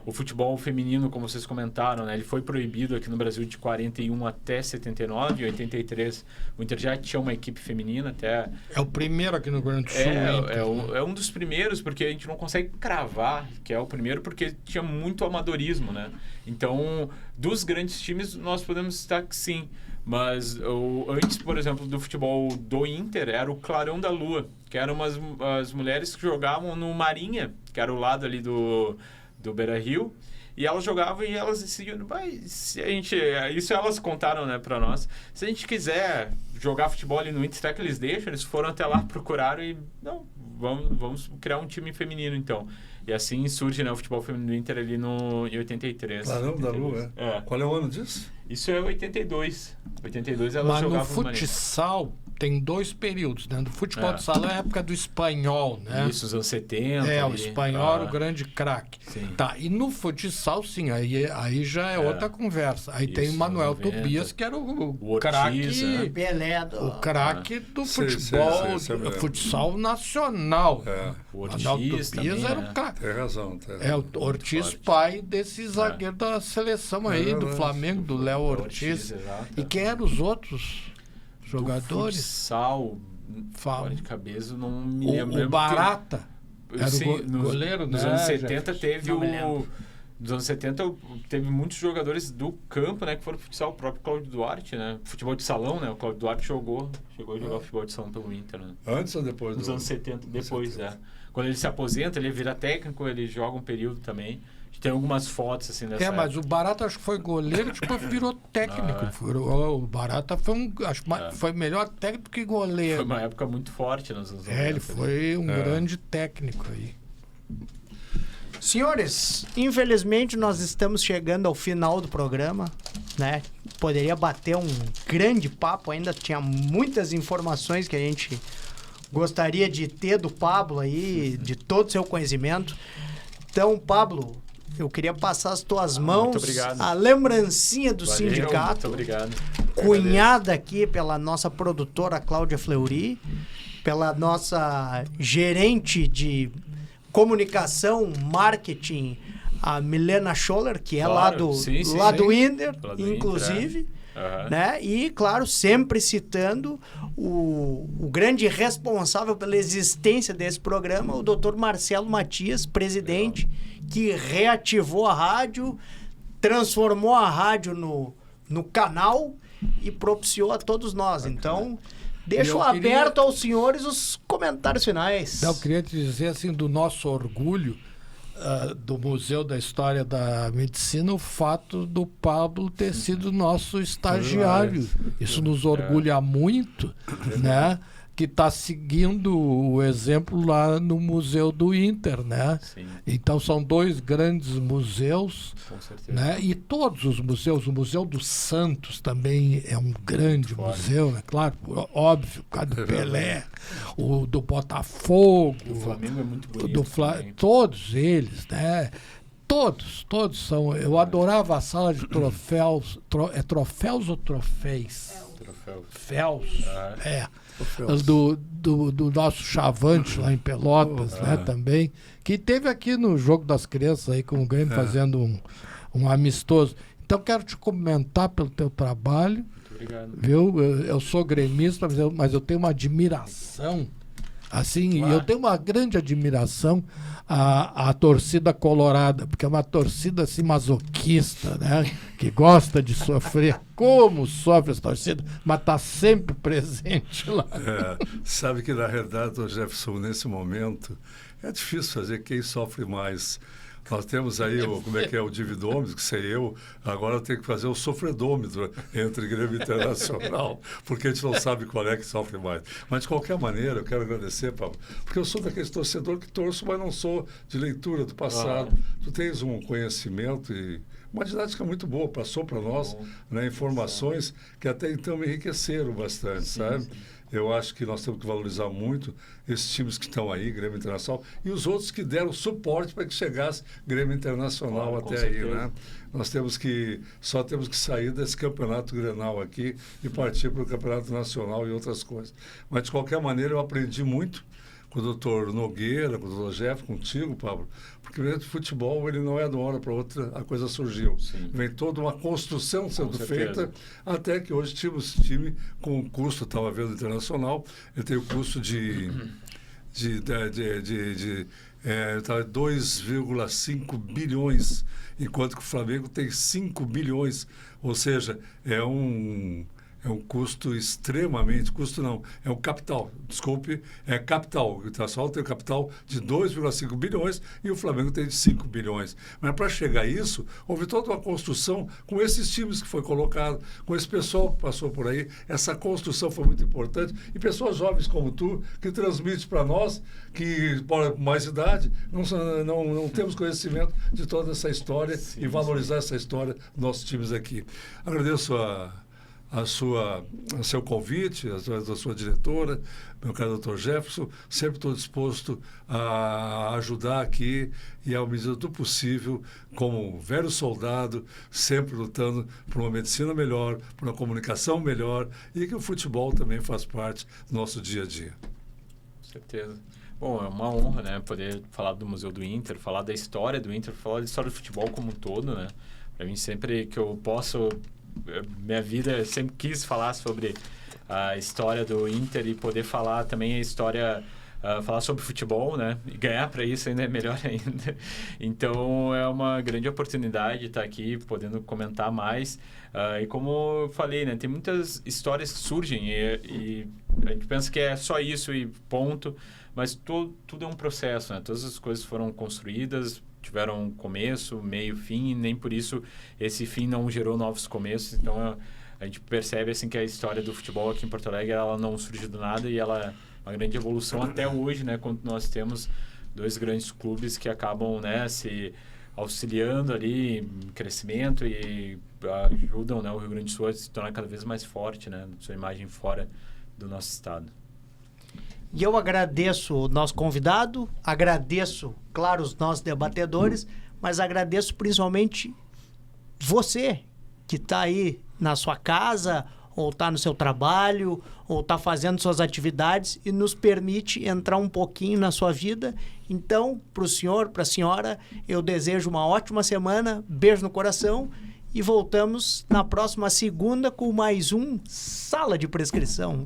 O futebol feminino, como vocês comentaram, né? Ele foi proibido aqui no Brasil de 41 até 79. Em 83, o Inter já tinha uma equipe feminina até... É o primeiro aqui no Rio Grande do Sul. É um dos primeiros, porque a gente não consegue cravar que é o primeiro, porque tinha muito amadorismo, né? Então, dos grandes times, nós podemos citar que sim. Mas antes, por exemplo, do futebol do Inter, era o Clarão da Lua, que eram as mulheres que jogavam no Marinha, que era o lado ali do Beira-Rio, e elas jogavam e elas decidiam, isso elas contaram, né, pra nós, se a gente quiser jogar futebol ali no Inter, será que eles deixam? Eles foram até lá, procuraram e, não, vamos criar um time feminino, então. E assim surge, né, o futebol feminino do Inter ali em 83. Clarão da Lua, é? Qual é o ano disso? Isso é 82. 82 elas Mas no jogavam no Marinha. futsal tem dois períodos, né? Do futebol de salão é a época do espanhol, né? Isso, os anos 70. É, o ali. espanhol era o grande craque. Sim. Tá, e no futsal, sim, aí já é outra conversa. Aí tem o Isso, Manuel 90. Tobias, que era o Ortiz, craque... né? Pelé O craque do Sim, futebol, sim, do futsal nacional. O Manuel Ortiz Tobias também, era né? o craque. Tem razão. É o Ortiz, forte. pai desse zagueiro da seleção aí, do Flamengo, do Léo Ortiz. exato. E quem eram os outros jogadores? Futsal, Fala. fora de cabeça, não me lembro. O Barata era Sim, o goleiro, nos né? anos 70 Jefferson? teve Não me lembro. Nos anos 70 teve muitos jogadores do campo, né, que foram futsal, o próprio Cláudio Duarte, né? Futebol de salão, né? O Cláudio Duarte chegou a jogar futebol de salão pelo Inter, né? Antes ou depois? Nos anos 70, depois, Quando ele se aposenta, ele vira técnico, ele joga um período também. Tem algumas fotos assim dessa Mas o Barata acho que foi goleiro, depois virou técnico. O Barata foi foi melhor técnico que goleiro. Foi uma época muito forte nos anos 90. Ele foi um grande técnico aí. Senhores, infelizmente nós estamos chegando ao final do programa, né? Poderia bater um grande papo, ainda tinha muitas informações que a gente gostaria de ter do Pablo aí, de todo o seu conhecimento. Então, Pablo, eu queria passar as tuas mãos, muito obrigado. a lembrancinha do Valeu, sindicato, muito obrigado. cunhada aqui pela nossa produtora Cláudia Fleury, pela nossa gerente de comunicação, marketing, a Milena Scholler, que é lá do Inter, inclusive. Né? E, claro, sempre citando o grande responsável pela existência desse programa, o Dr. Marcelo Matias, presidente, que reativou a rádio, transformou a rádio no canal e propiciou a todos nós. Então, deixo aberto aos senhores os comentários finais. Eu queria te dizer, assim, do nosso orgulho do Museu da História da Medicina, o fato do Pablo ter sido nosso estagiário. Isso nos orgulha muito, né? que está seguindo o exemplo lá no Museu do Inter, né? Sim. Então são 2 grandes museus, Com certeza. né? E todos os museus, o Museu do Santos também é um grande museu, né? Claro, óbvio, por causa do Pelé, o do Botafogo, O Flamengo é muito bonito. do todos eles, né? Todos são. Eu adorava a sala de troféus. É troféus ou troféis? Troféu. Féus. É. Troféus. Do nosso Chavante lá em Pelotas, né, também. Que teve aqui no Jogo das Crianças aí com o Grêmio fazendo um amistoso. Então quero te cumprimentar pelo teu trabalho. Muito obrigado. Viu? Eu sou gremista, mas eu tenho uma admiração. Assim, e eu tenho uma grande admiração à torcida colorada, porque é uma torcida assim masoquista, né? Que gosta de sofrer. Como sofre essa torcida, mas está sempre presente lá. Sabe que, na realidade, o Jefferson, nesse momento, é difícil fazer quem sofre mais. Nós temos aí, o dividômetro, que sei eu, agora tem que fazer o sofredômetro entre Grêmio Internacional, porque a gente não sabe qual é que sofre mais. Mas, de qualquer maneira, eu quero agradecer, Paulo, porque eu sou daquele torcedor que torço, mas não sou de leitura do passado. Tu tens um conhecimento e uma didática muito boa, passou para nós, né, informações que até então me enriqueceram bastante, sabe? Eu acho que nós temos que valorizar muito esses times que estão aí, Grêmio Internacional, e os outros que deram suporte para que chegasse Grêmio Internacional até aí, né? Nós só temos que sair desse campeonato Grenal aqui e partir para o campeonato nacional e outras coisas. Mas, de qualquer maneira, eu aprendi muito com o doutor Nogueira, com o doutor Jeff, contigo, Pablo, porque o futebol, ele não é de uma hora para outra, a coisa surgiu. Sim. Vem toda uma construção sendo feita, até que hoje tínhamos time com um custo, estava vendo internacional, ele tem o custo de 2,5 bilhões, enquanto que o Flamengo tem 5 bilhões, ou seja, é um custo extremamente... é um capital. Desculpe, é capital. O Internacional tem um capital de 2,5 bilhões e o Flamengo tem de 5 bilhões. Mas para chegar a isso, houve toda uma construção com esses times que foi colocado, com esse pessoal que passou por aí. Essa construção foi muito importante. E pessoas jovens como tu, que transmite para nós, que por mais idade, não temos conhecimento de toda essa história e valorizar essa história dos nossos times aqui. Agradeço o seu convite, da sua diretora, meu caro doutor Jefferson, sempre estou disposto a ajudar aqui e, à medida do possível, como velho soldado, sempre lutando por uma medicina melhor, por uma comunicação melhor e que o futebol também faz parte do nosso dia a dia. Com certeza. Bom, é uma honra, né, poder falar do Museu do Inter, falar da história do Inter, falar da história do futebol como um todo, né? Para mim, sempre que eu posso... Minha vida, eu sempre quis falar sobre a história do Inter e poder falar também a história, falar sobre futebol, né? E ganhar para isso ainda é melhor ainda. Então, é uma grande oportunidade estar aqui, podendo comentar mais. E como eu falei, né? Tem muitas histórias que surgem e a gente pensa que é só isso e ponto, mas tudo é um processo, né? Todas as coisas foram construídas, tiveram um começo, meio, fim, e nem por isso esse fim não gerou novos começos. Então, a gente percebe assim que a história do futebol aqui em Porto Alegre, ela não surgiu do nada e ela é uma grande evolução até hoje, né? Quando nós temos 2 grandes clubes que acabam, né, se auxiliando ali em crescimento e ajudam, né, o Rio Grande do Sul a se tornar cada vez mais forte, né? Sua imagem fora do nosso estado. E eu agradeço o nosso convidado, agradeço, claro, os nossos debatedores, mas agradeço principalmente você que está aí na sua casa, ou está no seu trabalho, ou está fazendo suas atividades e nos permite entrar um pouquinho na sua vida. Então, para o senhor, para a senhora, eu desejo uma ótima semana, beijo no coração e voltamos na próxima segunda com mais um Sala de Prescrição.